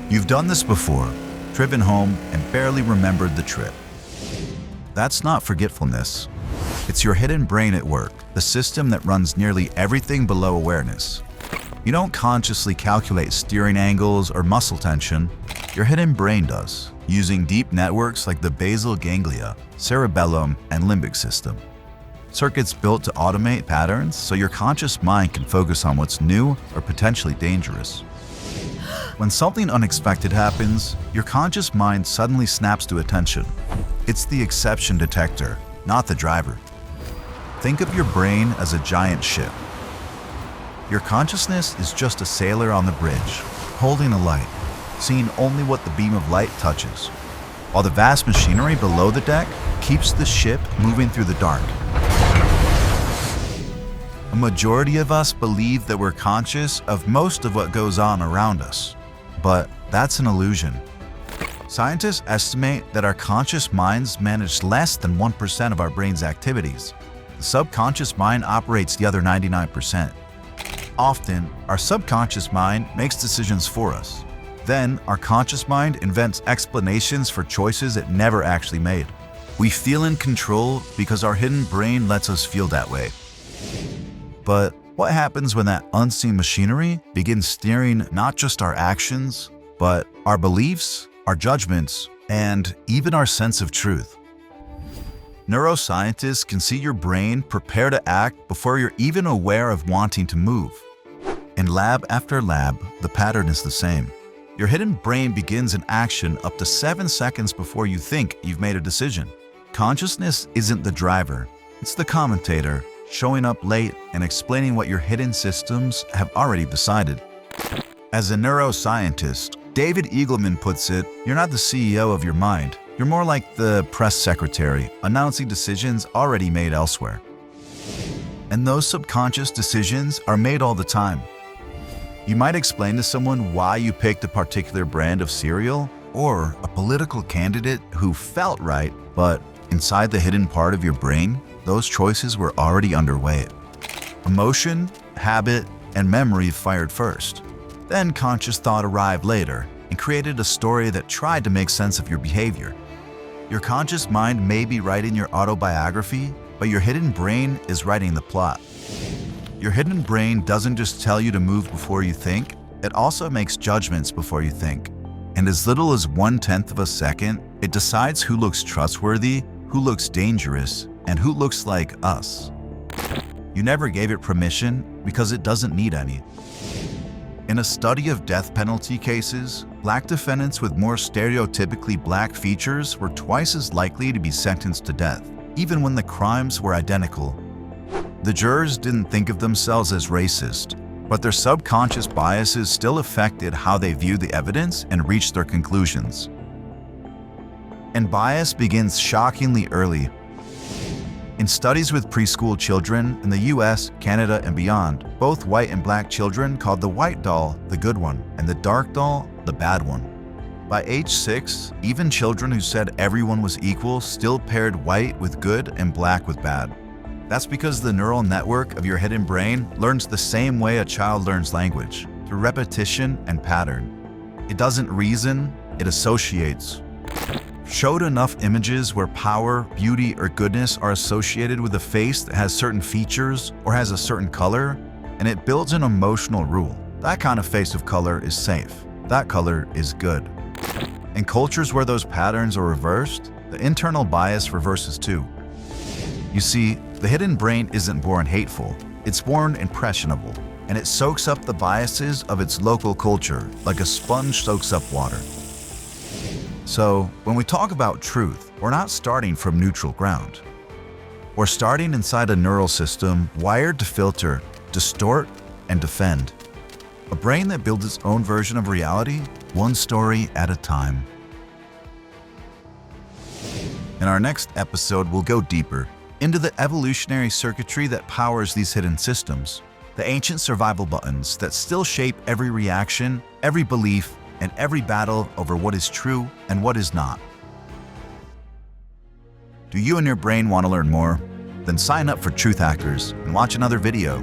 You've done this before, driven home and barely remembered the trip. That's not forgetfulness. It's your hidden brain at work, the system that runs nearly everything below awareness. You don't consciously calculate steering angles or muscle tension. Your hidden brain does, using deep networks like the basal ganglia, cerebellum, and limbic system. Circuits built to automate patterns so your conscious mind can focus on what's new or potentially dangerous. When something unexpected happens, your conscious mind suddenly snaps to attention. It's the exception detector, not the driver. Think of your brain as a giant ship. Your consciousness is just a sailor on the bridge, holding a light, seeing only what the beam of light touches, while the vast machinery below the deck keeps the ship moving through the dark. A majority of us believe that we're conscious of most of what goes on around us, but that's an illusion. Scientists estimate that our conscious minds manage less than 1% of our brain's activities. The subconscious mind operates the other 99%. Often, our subconscious mind makes decisions for us. Then, our conscious mind invents explanations for choices it never actually made. We feel in control because our hidden brain lets us feel that way. But what happens when that unseen machinery begins steering not just our actions, but our beliefs, our judgments, and even our sense of truth? Neuroscientists can see your brain prepare to act before you're even aware of wanting to move. In lab after lab, the pattern is the same. Your hidden brain begins an action up to 7 seconds before you think you've made a decision. Consciousness isn't the driver, it's the commentator, showing up late and explaining what your hidden systems have already decided. As a neuroscientist, David Eagleman puts it, you're not the CEO of your mind. You're more like the press secretary, announcing decisions already made elsewhere. And those subconscious decisions are made all the time. You might explain to someone why you picked a particular brand of cereal, or a political candidate who felt right, but inside the hidden part of your brain, those choices were already underway. Emotion, habit, and memory fired first. Then conscious thought arrived later and created a story that tried to make sense of your behavior. Your conscious mind may be writing your autobiography, but your hidden brain is writing the plot. Your hidden brain doesn't just tell you to move before you think, it also makes judgments before you think. In as little as 1/10 of a second, it decides who looks trustworthy, who looks dangerous, and who looks like us. You never gave it permission because it doesn't need any. In a study of death penalty cases, black defendants with more stereotypically black features were twice as likely to be sentenced to death, even when the crimes were identical. The jurors didn't think of themselves as racist, but their subconscious biases still affected how they viewed the evidence and reached their conclusions. And bias begins shockingly early. In studies with preschool children in the US, Canada, and beyond, both white and black children called the white doll the good one and the dark doll the bad one. By age 6, even children who said everyone was equal still paired white with good and black with bad. That's because the neural network of your hidden brain learns the same way a child learns language, through repetition and pattern. It doesn't reason, it associates. Showed enough images where power, beauty, or goodness are associated with a face that has certain features or has a certain color, and it builds an emotional rule. That kind of face of color is safe. That color is good. In cultures where those patterns are reversed, the internal bias reverses too. You see, the hidden brain isn't born hateful, it's born impressionable, and it soaks up the biases of its local culture like a sponge soaks up water. So, when we talk about truth, we're not starting from neutral ground. We're starting inside a neural system wired to filter, distort, and defend. A brain that builds its own version of reality, one story at a time. In our next episode, we'll go deeper into the evolutionary circuitry that powers these hidden systems, the ancient survival buttons that still shape every reaction, every belief, and every battle over what is true and what is not. Do you and your brain want to learn more? Then sign up for Truth Hackers and watch another video.